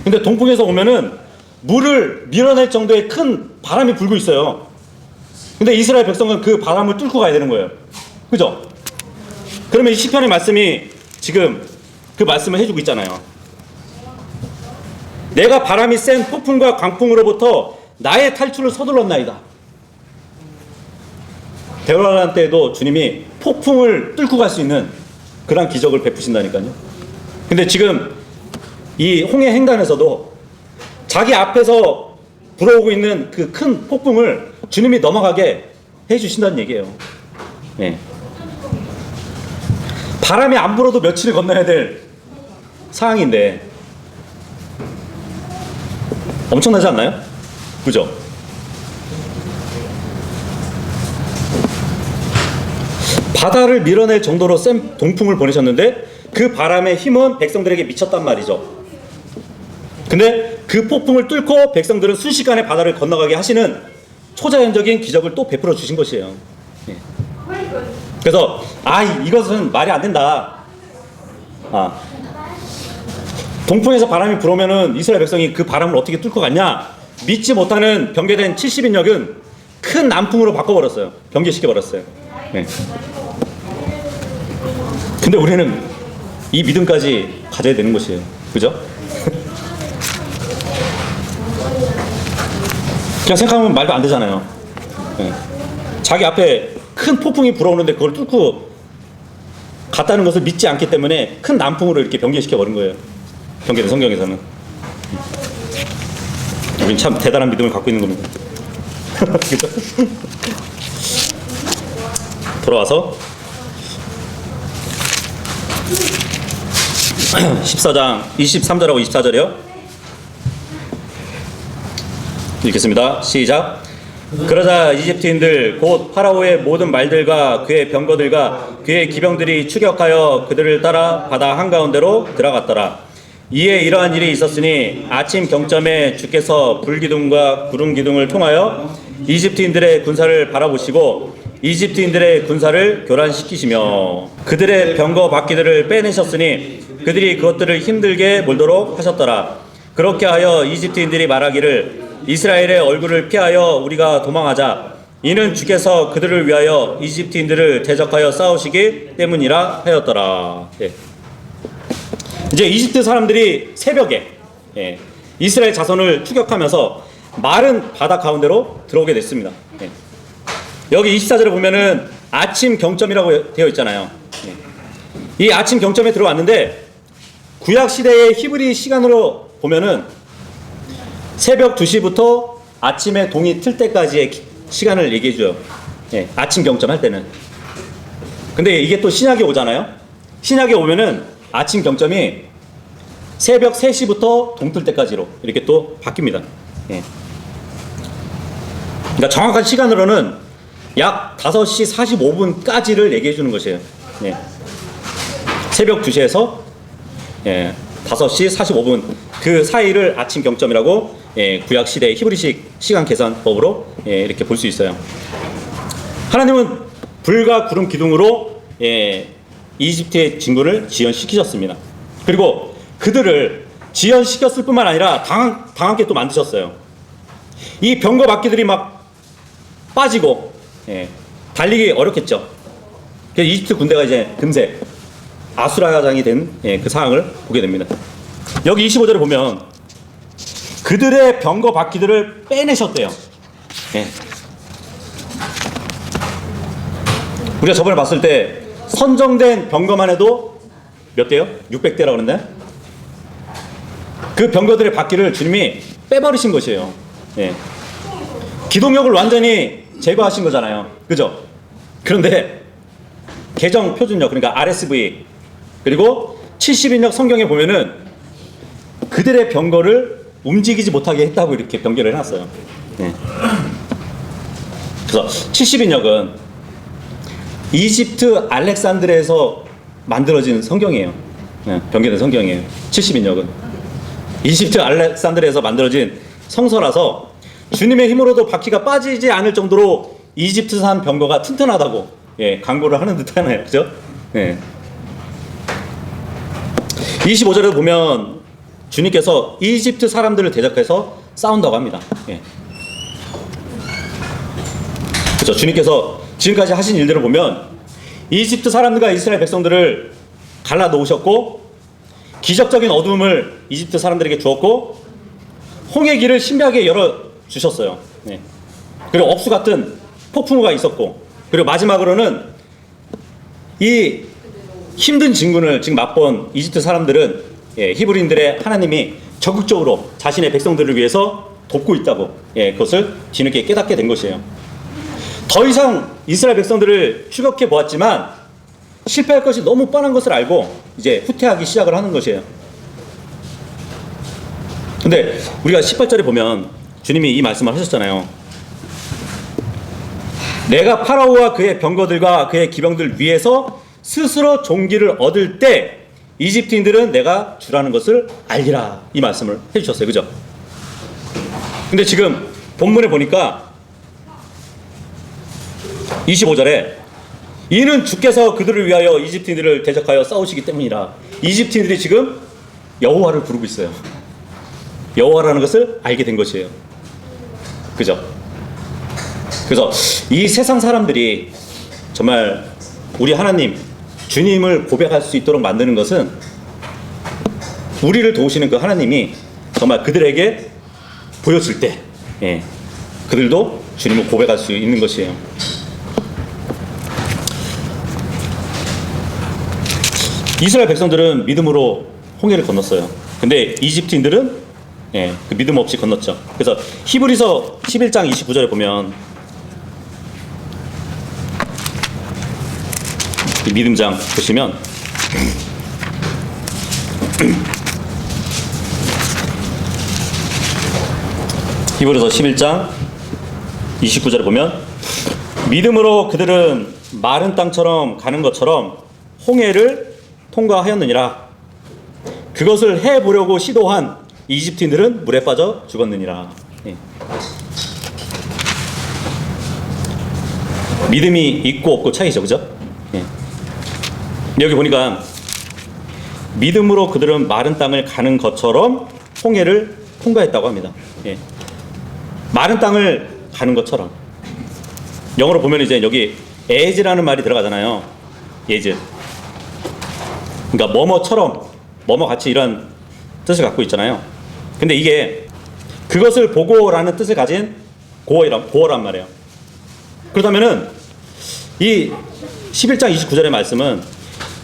근데 동풍에서 오면은 물을 밀어낼 정도의 큰 바람이 불고 있어요. 근데 이스라엘 백성은 그 바람을 뚫고 가야 되는 거예요, 그죠? 그러면 이 시편의 말씀이 지금 그 말씀을 해주고 있잖아요. 내가 바람이 센 폭풍과 광풍으로부터 나의 탈출을 서둘렀나이다. 대환란 때에도 주님이 폭풍을 뚫고 갈 수 있는 그런 기적을 베푸신다니까요. 근데 지금 이 홍해 횡단에서도 자기 앞에서 불어오고 있는 그 큰 폭풍을 주님이 넘어가게 해주신다는 얘기예요. 바람이 안 불어도 며칠을 건너야 될 상황인데 엄청나지 않나요? 그죠? 바다를 밀어낼 정도로 센 동풍을 보내셨는데 그 바람의 힘은 백성들에게 미쳤단 말이죠. 근데 그 폭풍을 뚫고 백성들은 순식간에 바다를 건너가게 하시는 초자연적인 기적을 또 베풀어 주신 것이에요. 그래서 이것은 말이 안 된다. 동풍에서 바람이 불어오면은 이스라엘 백성이 그 바람을 어떻게 뚫고 갔냐? 믿지 못하는 변개된 70인역은 큰 남풍으로 바꿔버렸어요. 변개시켜버렸어요. 근데 우리는 이 믿음까지 가져야 되는 것이에요, 그죠? 그냥 생각하면 말도 안 되잖아요. 자기 앞에 큰 폭풍이 불어오는데 그걸 뚫고 갔다는 것을 믿지 않기 때문에 큰 남풍으로 이렇게 변개시켜 버린 거예요. 변개된 성경에서는. 우린 참 대단한 믿음을 갖고 있는 겁니다. 그죠? 돌아와서 14장 23절하고 24절이요. 읽겠습니다. 시작. 그러자 이집트인들 곧 파라오의 모든 말들과 그의 병거들과 그의 기병들이 추격하여 그들을 따라 바다 한가운데로 들어갔더라. 이에 이러한 일이 있었으니 아침 경점에 주께서 불기둥과 구름기둥을 통하여 이집트인들의 군사를 바라보시고 이집트인들의 군사를 교란시키시며 그들의 병거 바퀴들을 빼내셨으니 그들이 그것들을 힘들게 몰도록 하셨더라. 그렇게 하여 이집트인들이 말하기를 이스라엘의 얼굴을 피하여 우리가 도망하자. 이는 주께서 그들을 위하여 이집트인들을 대적하여 싸우시기 때문이라 하였더라. 예. 이제 이집트 사람들이 새벽에 이스라엘 자손을 추격하면서 마른 바다 가운데로 들어오게 됐습니다. 여기 24절에 보면은 아침 경점이라고 되어 있잖아요. 이 아침 경점에 들어왔는데 구약 시대의 히브리 시간으로 보면은 새벽 2시부터 아침에 동이 틀 때까지의 시간을 얘기해 줘요. 아침 경점 할 때는. 근데 이게 또 신약에 오잖아요. 신약에 오면은 아침 경점이 새벽 3시부터 동 뜰 때까지로 이렇게 또 바뀝니다. 그러니까 정확한 시간으로는 약 5시 45분까지를 얘기해 주는 것이에요. 새벽 2시에서 5시 45분 그 사이를 아침 경점이라고 구약 시대의 히브리식 시간 계산법으로 이렇게 볼 수 있어요. 하나님은 불과 구름 기둥으로 이집트의 진군을 지연시키셨습니다. 그리고 그들을 지연시켰을 뿐만 아니라 당한 게 또 만드셨어요. 이 병거 바퀴들이 막 빠지고 달리기 어렵겠죠. 그래서 이집트 군대가 이제 금세 아수라장이 된 그 상황을 보게 됩니다. 여기 25절에 보면 그들의 병거 바퀴들을 빼내셨대요. 우리가 저번에 봤을 때 선정된 병거만 해도 몇 대요? 600대라고 그랬나요? 그 병거들의 바퀴를 주님이 빼버리신 것이에요. 기동력을 완전히 제거하신 거잖아요. 그죠? 그런데 개정 표준력, 그러니까 RSV, 그리고 70인력 성경에 보면은 그들의 병거를 움직이지 못하게 했다고 이렇게 변경을 해놨어요. 그래서 70인력은 이집트 알렉산드리아에서 만들어진 성경이에요. 변경된 성경이에요. 70인력은 이집트 알렉산드리아에서 만들어진 성서라서 주님의 힘으로도 바퀴가 빠지지 않을 정도로 이집트산 병거가 튼튼하다고 광고를 하는 듯하네요. 그죠? 25절에 보면 주님께서 이집트 사람들을 대적해서 싸운다고 합니다. 그렇죠. 주님께서 지금까지 하신 일들을 보면 이집트 사람들과 이스라엘 백성들을 갈라 놓으셨고 기적적인 어둠을 이집트 사람들에게 주었고 홍해 길을 신비하게 열어 주셨어요. 그리고 업수 같은 폭풍우가 있었고, 그리고 마지막으로는 이 힘든 진군을 지금 맛본 이집트 사람들은 히브리인들의 하나님이 적극적으로 자신의 백성들을 위해서 돕고 있다고 그것을 뒤늦게 깨닫게 된 것이에요. 더 이상 이스라엘 백성들을 추격해 보았지만 실패할 것이 너무 뻔한 것을 알고 이제 후퇴하기 시작을 하는 것이에요. 근데 우리가 18절에 보면 주님이 이 말씀을 하셨잖아요. 내가 파라오와 그의 병거들과 그의 기병들 위에서 스스로 종기를 얻을 때 이집트인들은 내가 주라는 것을 알리라, 이 말씀을 해주셨어요. 그죠? 근데 지금 본문에 보니까 25절에 이는 주께서 그들을 위하여 이집트인들을 대적하여 싸우시기 때문이라. 이집트인들이 지금 여호와를 부르고 있어요. 여호와라는 것을 알게 된 것이에요. 그죠? 그래서 이 세상 사람들이 정말 우리 하나님 주님을 고백할 수 있도록 만드는 것은 우리를 도우시는 그 하나님이 정말 그들에게 보였을 때 그들도 주님을 고백할 수 있는 것이에요. 이스라엘 백성들은 믿음으로 홍해를 건넜어요. 근데 이집트인들은 그 믿음 없이 건넜죠. 그래서 히브리서 11장 29절에 보면 이 믿음장 보시면 히브리서 11장 29절에 보면 믿음으로 그들은 마른 땅처럼 가는 것처럼 홍해를 통과하였느니라. 그것을 해보려고 시도한 이집트인들은 물에 빠져 죽었느니라. 믿음이 있고 없고 차이죠. 그죠? 여기 보니까 믿음으로 그들은 마른 땅을 가는 것처럼 홍해를 통과했다고 합니다. 마른 땅을 가는 것처럼. 영어로 보면 이제 여기 as라는 말이 들어가잖아요. as. 그러니까 뭐뭐처럼, 뭐뭐 같이 이런 뜻을 갖고 있잖아요. 근데 이게 그것을 보고라는 뜻을 가진 고어란 말이에요. 그렇다면은 이 11장 29절의 말씀은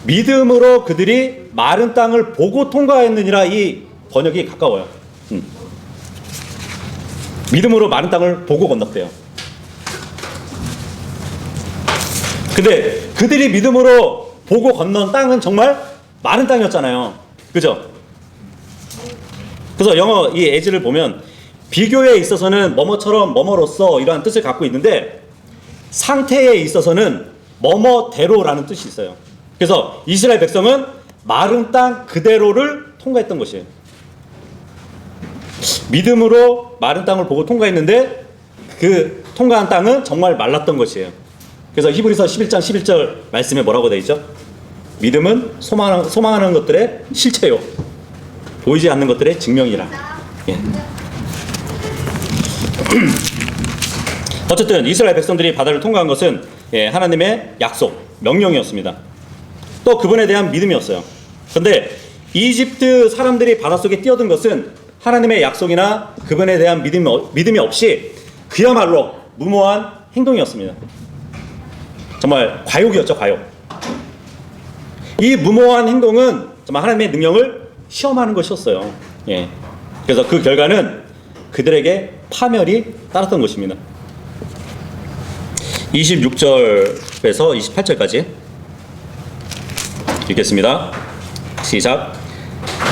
믿음으로 그들이 마른 땅을 보고 통과했느니라, 이 번역이 가까워요. 믿음으로 마른 땅을 보고 건넜대요. 근데 그들이 믿음으로 보고 건넌 땅은 정말 마른 땅이었잖아요. 그죠? 그래서 영어 이 as를 보면 비교에 있어서는 뭐뭐처럼 뭐뭐로서 이러한 뜻을 갖고 있는데 상태에 있어서는 뭐뭐대로라는 뜻이 있어요. 그래서 이스라엘 백성은 마른 땅 그대로를 통과했던 것이에요. 믿음으로 마른 땅을 보고 통과했는데 그 통과한 땅은 정말 말랐던 것이에요. 그래서 히브리서 11장 11절 말씀에 뭐라고 되어 있죠? 믿음은 소망하는 것들의 실체요, 보이지 않는 것들의 증명이라. 예. 어쨌든 이스라엘 백성들이 바다를 통과한 것은 하나님의 약속, 명령이었습니다. 또 그분에 대한 믿음이었어요. 그런데 이집트 사람들이 바닷속에 뛰어든 것은 하나님의 약속이나 그분에 대한 믿음이 없이 그야말로 무모한 행동이었습니다. 정말 과욕이었죠, 과욕. 이 무모한 행동은 정말 하나님의 능력을 시험하는 것이었어요. 예. 그래서 그 결과는 그들에게 파멸이 따랐던 것입니다. 26절에서 28절까지 읽겠습니다. 시작.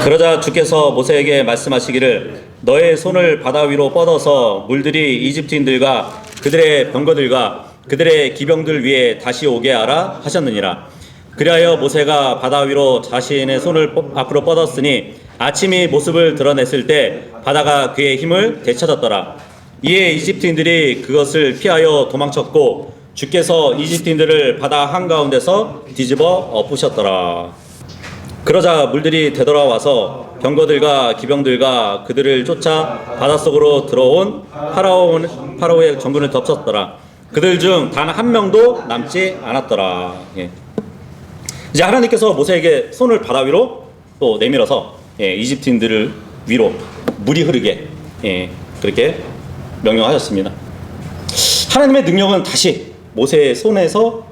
그러자 주께서 모세에게 말씀하시기를 너의 손을 바다 위로 뻗어서 물들이 이집트인들과 그들의 병거들과 그들의 기병들 위에 다시 오게 하라 하셨느니라. 그리하여 모세가 바다 위로 자신의 손을 앞으로 뻗었으니 아침이 모습을 드러냈을 때 바다가 그의 힘을 되찾았더라. 이에 이집트인들이 그것을 피하여 도망쳤고 주께서 이집트인들을 바다 한가운데서 뒤집어 엎으셨더라. 그러자 물들이 되돌아와서 병거들과 기병들과 그들을 쫓아 바닷속으로 들어온 파라오의 전군을 덮쳤더라. 그들 중 단 한 명도 남지 않았더라. 예. 이제 하나님께서 모세에게 손을 바다 위로 또 내밀어서 이집트인들을 위로 물이 흐르게 그렇게 명령하셨습니다. 하나님의 능력은 다시 모세의 손에서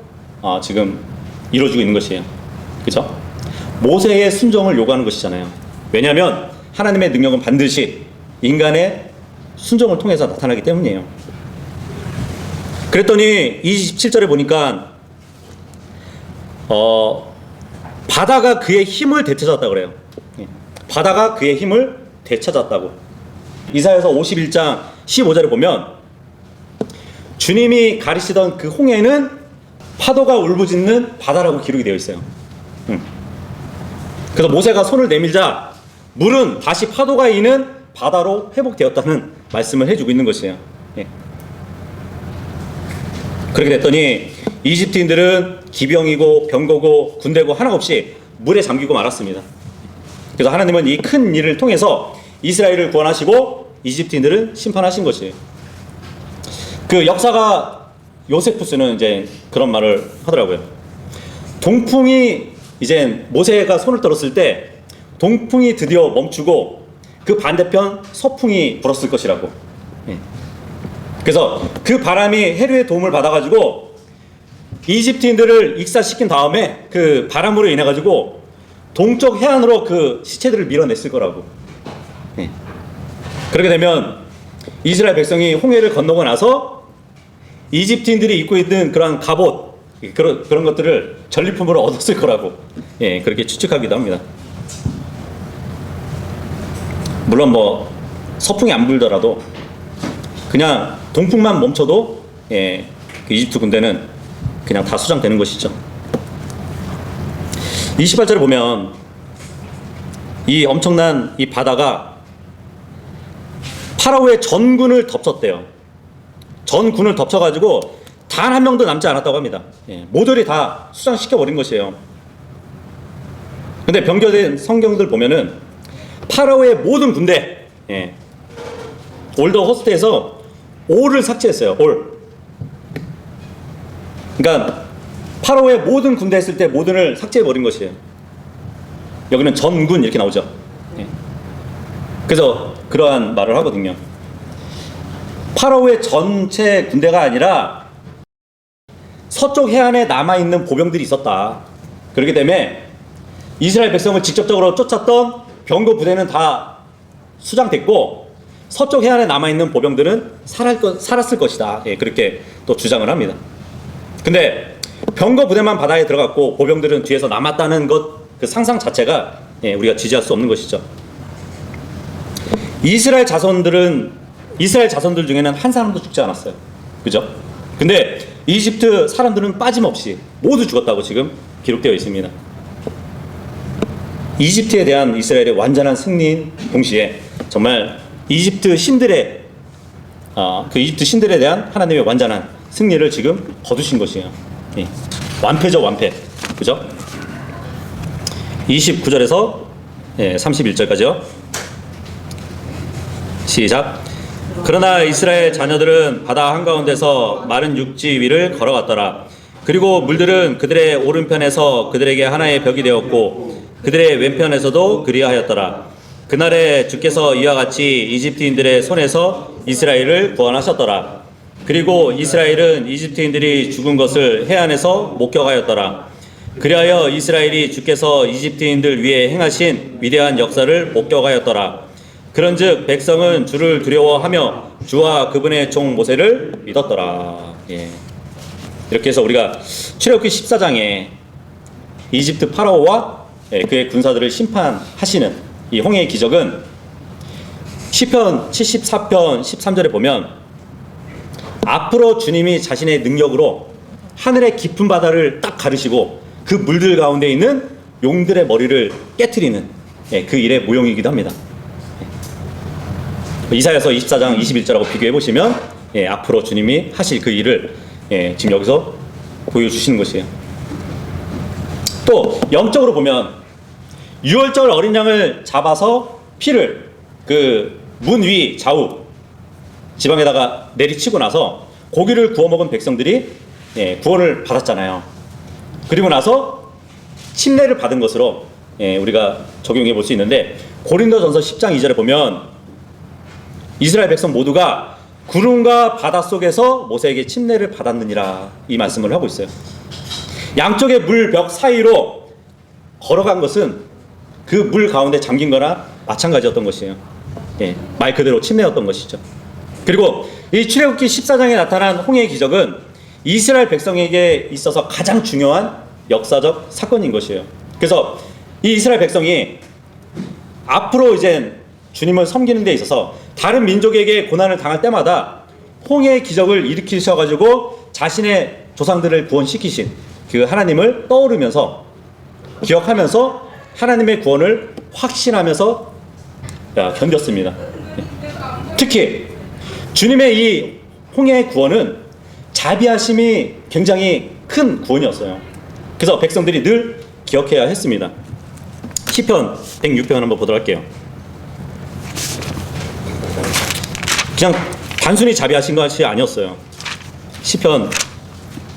지금 이루어지고 있는 것이에요. 그렇죠? 모세의 순종을 요구하는 것이잖아요. 왜냐하면 하나님의 능력은 반드시 인간의 순종을 통해서 나타나기 때문이에요. 그랬더니 27절에 보니까 바다가 그의 힘을 되찾았다고 그래요. 바다가 그의 힘을 되찾았다고. 이사야서 51장 15절에 보면 주님이 가리시던 그 홍해는 파도가 울부짖는 바다라고 기록이 되어 있어요. 그래서 모세가 손을 내밀자 물은 다시 파도가 이는 바다로 회복되었다는 말씀을 해주고 있는 것이에요. 그렇게 됐더니 이집트인들은 기병이고 병거고 군대고 하나 없이 물에 잠기고 말았습니다. 그래서 하나님은 이 큰 일을 통해서 이스라엘을 구원하시고 이집트인들을 심판하신 것이에요. 그 역사가 요세푸스는 이제 그런 말을 하더라고요. 동풍이 이제 모세가 손을 들었을 때 동풍이 드디어 멈추고 그 반대편 서풍이 불었을 것이라고. 그래서 그 바람이 해류의 도움을 받아가지고 이집트인들을 익사시킨 다음에 그 바람으로 인해 가지고 동쪽 해안으로 그 시체들을 밀어냈을 거라고. 그렇게 되면 이스라엘 백성이 홍해를 건너고 나서 이집트인들이 입고 있는 그런 갑옷 그런 것들을 전리품으로 얻었을 거라고 그렇게 추측하기도 합니다. 물론 뭐 서풍이 안 불더라도 그냥 동풍만 멈춰도 그 이집트 군대는 그냥 다 수장되는 것이죠. 28절에 보면 이 엄청난 이 바다가 파라오의 전군을 덮쳤대요. 전군을 덮쳐가지고 단 한 명도 남지 않았다고 합니다. 모조리 다 수장시켜버린 것이에요. 근데 변경된 성경들 보면은 파라오의 모든 군대, 올더 호스트에서 올을 삭제했어요. 올. 그러니까 파라오의 모든 군대 했을 때 모든을 삭제해 버린 것이에요. 여기는 전군 이렇게 나오죠. 예. 그래서 그러한 말을 하거든요. 파라오의 전체 군대가 아니라 서쪽 해안에 남아있는 보병들이 있었다. 그렇기 때문에 이스라엘 백성을 직접적으로 쫓았던 병거 부대는 다 수장됐고 서쪽 해안에 남아있는 보병들은 살았을 것이다. 예, 그렇게 또 주장을 합니다. 근데 병거 부대만 바다에 들어갔고 보병들은 뒤에서 남았다는 것, 그 상상 자체가 우리가 지지할 수 없는 것이죠. 이스라엘 자손들 중에는 한 사람도 죽지 않았어요. 그죠? 근데 이집트 사람들은 빠짐없이 모두 죽었다고 지금 기록되어 있습니다. 이집트에 대한 이스라엘의 완전한 승리인 동시에 정말 이집트 신들에 대한 하나님의 완전한 승리를 지금 거두신 것이에요. 예. 완패죠, 완패. 그죠? 29절에서 31절까지요. 시작. 그러나 이스라엘 자녀들은 바다 한가운데서 마른 육지 위를 걸어갔더라. 그리고 물들은 그들의 오른편에서 그들에게 하나의 벽이 되었고 그들의 왼편에서도 그리하였더라. 그날에 주께서 이와 같이 이집트인들의 손에서 이스라엘을 구원하셨더라. 그리고 이스라엘은 이집트인들이 죽은 것을 해안에서 목격하였더라. 그리하여 이스라엘이 주께서 이집트인들 위에 행하신 위대한 역사를 목격하였더라. 그런즉 백성은 주를 두려워하며 주와 그분의 종 모세를 믿었더라. 예. 이렇게 해서 우리가 출애굽기 14장에 이집트 파라오와 그의 군사들을 심판하시는 이 홍해의 기적은 시편 74편 13절에 보면 앞으로 주님이 자신의 능력으로 하늘의 깊은 바다를 딱 가르시고 그 물들 가운데 있는 용들의 머리를 깨트리는 그 일의 모형이기도 합니다. 이사야서 24장 21절하고 비교해 보시면 앞으로 주님이 하실 그 일을 지금 여기서 보여주시는 것이에요. 또 영적으로 보면 유월절 어린 양을 잡아서 피를 그 문 위 좌우 지방에다가 내리치고 나서 고기를 구워 먹은 백성들이 구원을 받았잖아요. 그리고 나서 침례를 받은 것으로 우리가 적용해 볼 수 있는데 고린도전서 10장 2절에 보면 이스라엘 백성 모두가 구름과 바다 속에서 모세에게 침례를 받았느니라 이 말씀을 하고 있어요. 양쪽의 물벽 사이로 걸어간 것은 그 물 가운데 잠긴 거나 마찬가지였던 것이에요. 말 그대로 침례였던 것이죠. 그리고 이 출애굽기 14장에 나타난 홍해의 기적은 이스라엘 백성에게 있어서 가장 중요한 역사적 사건인 것이에요. 그래서 이 이스라엘 백성이 앞으로 이제 주님을 섬기는 데 있어서 다른 민족에게 고난을 당할 때마다 홍해의 기적을 일으키셔가지고 자신의 조상들을 구원시키신 그 하나님을 떠오르면서 기억하면서 하나님의 구원을 확신하면서 견뎠습니다. 특히 주님의 이 홍해의 구원은 자비하심이 굉장히 큰 구원이었어요. 그래서 백성들이 늘 기억해야 했습니다. 시편 106편 한번 보도록 할게요. 그냥 단순히 자비하신 것이 아니었어요. 시편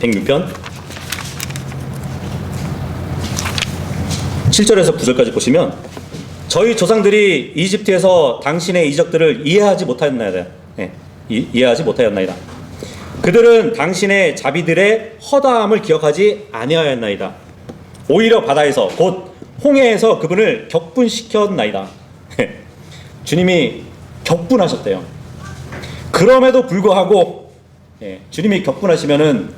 106편 7절에서 9절까지 보시면 저희 조상들이 이집트에서 당신의 이적들을 이해하지 못하였나이다. 이해하지 못하였나이다. 그들은 당신의 자비들의 허다함을 기억하지 아니하였나이다. 오히려 바다에서 곧 홍해에서 그분을 격분시켰나이다. 주님이 격분하셨대요. 그럼에도 불구하고 주님이 격분하시면은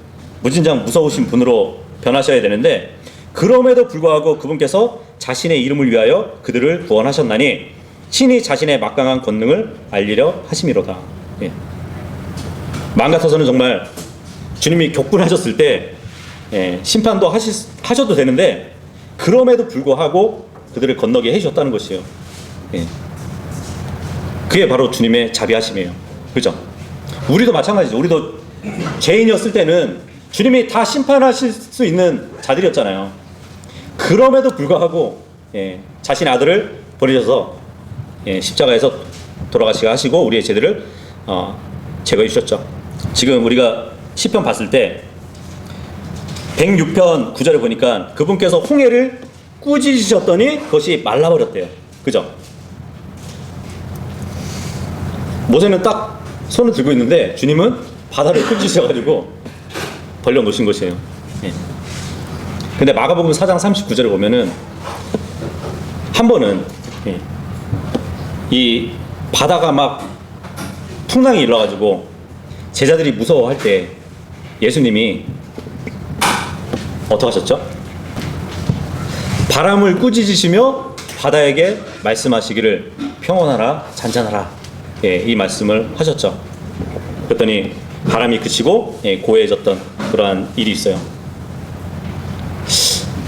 무진장 무서우신 분으로 변하셔야 되는데 그럼에도 불구하고 그분께서 자신의 이름을 위하여 그들을 구원하셨나니 친히 자신의 막강한 권능을 알리려 하심이로다. 마음 같아서는 정말 주님이 격분하셨을 때 심판도 하셔도 되는데 그럼에도 불구하고 그들을 건너게 해주셨다는 것이에요. 그게 바로 주님의 자비하심이에요. 그죠? 우리도 마찬가지죠. 우리도 죄인이었을 때는 주님이 다 심판하실 수 있는 자들이었잖아요. 그럼에도 불구하고 자신의 아들을 보내셔서 십자가에서 돌아가시게 하시고 우리의 죄들을 제거해 주셨죠. 지금 우리가 시편 봤을 때 106편 9절에 보니까 그분께서 홍해를 꾸짖으셨더니 그것이 말라버렸대요. 그죠? 모세는 딱 손을 들고 있는데 주님은 바다를 꾸짖으셔가지고 벌려놓으신 것이에요. 예. 근데 마가복음 4장 39절에 보면은 한 번은 예, 이 바다가 막 풍랑이 일어가지고 제자들이 무서워할 때 예수님이 어떻게 하셨죠? 바람을 꾸짖으시며 바다에게 말씀하시기를 평온하라 잔잔하라, 예, 이 말씀을 하셨죠. 그랬더니 바람이 그치고 예, 고해졌던 그러한 일이 있어요.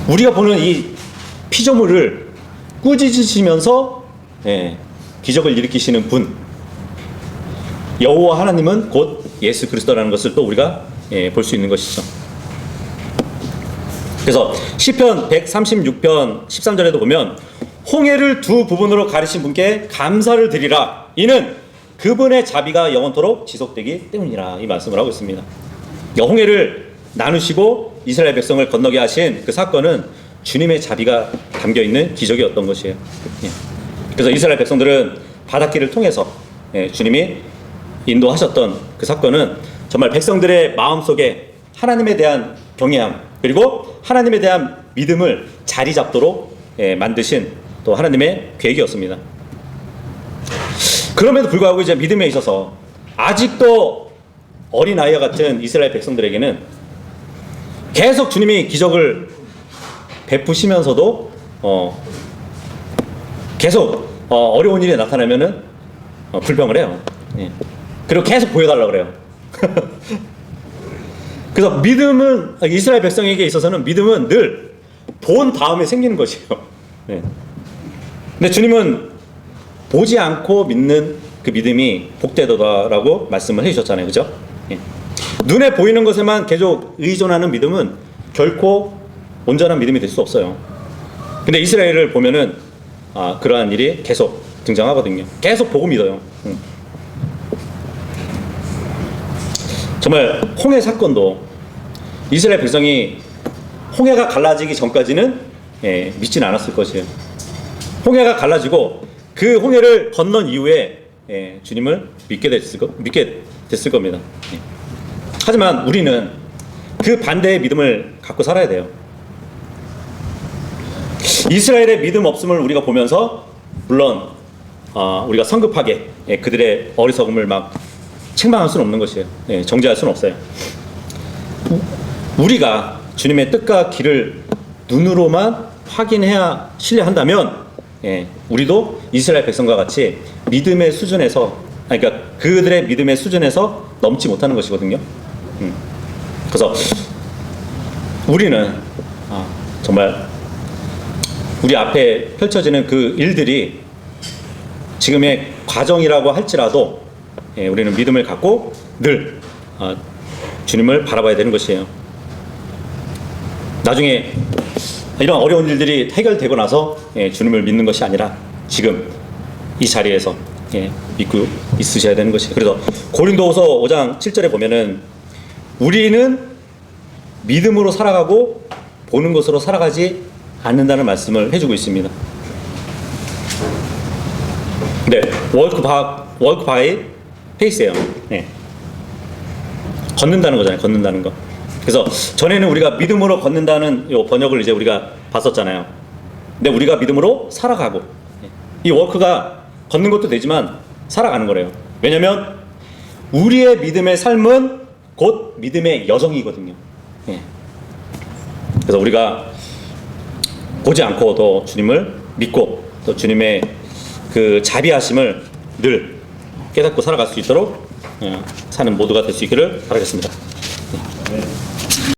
우리가 보는 이 피조물을 꾸짖으시면서 예, 기적을 일으키시는 분 여호와 하나님은 곧 예수 그리스도라는 것을 또 우리가 예, 볼 수 있는 것이죠. 그래서 시편 136편 13절에도 보면 홍해를 두 부분으로 가르신 분께 감사를 드리라, 이는 그분의 자비가 영원토록 지속되기 때문이라, 이 말씀을 하고 있습니다. 홍해를 나누시고 이스라엘 백성을 건너게 하신 그 사건은 주님의 자비가 담겨있는 기적이었던 것이에요. 그래서 이스라엘 백성들은 바닷길을 통해서 주님이 인도하셨던 그 사건은 정말 백성들의 마음속에 하나님에 대한 경외함 그리고 하나님에 대한 믿음을 자리 잡도록 만드신 또 하나님의 계획이었습니다. 그럼에도 불구하고 이제 믿음에 있어서 아직도 어린아이와 같은 이스라엘 백성들에게는 계속 주님이 기적을 베푸시면서도 계속 어려운 일이 나타나면은 불평을 해요. 예. 그리고 계속 보여달라고 그래요. 그래서 믿음은 이스라엘 백성에게 있어서는 믿음은 늘 본 다음에 생기는 것이에요. 예. 근데 주님은 보지 않고 믿는 그 믿음이 복되도다라고 말씀을 해주셨잖아요. 그죠? 예. 눈에 보이는 것에만 계속 의존하는 믿음은 결코 온전한 믿음이 될 수 없어요. 근데 이스라엘을 보면은 그러한 일이 계속 등장하거든요. 계속 보고 믿어요. 정말 홍해 사건도 이스라엘 백성이 홍해가 갈라지기 전까지는 믿지는 않았을 것이에요. 홍해가 갈라지고 그 홍해를 건넌 이후에 주님을 믿게 됐을 겁니다. 하지만 우리는 그 반대의 믿음을 갖고 살아야 돼요. 이스라엘의 믿음 없음을 우리가 보면서 물론 우리가 성급하게 그들의 어리석음을 막 책망할 수는 없는 것이에요. 정죄할 수는 없어요. 우리가 주님의 뜻과 길을 눈으로만 확인해야 신뢰한다면 우리도 이스라엘 백성과 같이 믿음의 수준에서 그러니까 그들의 믿음의 수준에서 넘지 못하는 것이거든요. 그래서 우리는 정말 우리 앞에 펼쳐지는 그 일들이 지금의 과정이라고 할지라도 우리는 믿음을 갖고 늘 주님을 바라봐야 되는 것이에요. 나중에 이런 어려운 일들이 해결되고 나서 주님을 믿는 것이 아니라 지금 이 자리에서 믿고 있으셔야 되는 것이에요. 그래서 고린도후서 5장 7절에 보면은 우리는 믿음으로 살아가고 보는 것으로 살아가지 않는다는 말씀을 해주고 있습니다. 네, walk by faith예요. 걷는다는 거잖아요. 걷는다는 거. 그래서 전에는 우리가 믿음으로 걷는다는 요 번역을 이제 우리가 봤었잖아요. 근데 우리가 믿음으로 살아가고 이 워크가 걷는 것도 되지만 살아가는 거래요. 왜냐하면 우리의 믿음의 삶은 곧 믿음의 여정이거든요. 그래서 우리가 보지 않고도 주님을 믿고 또 주님의 그 자비하심을 늘 깨닫고 살아갈 수 있도록 사는 모두가 될 수 있기를 바라겠습니다.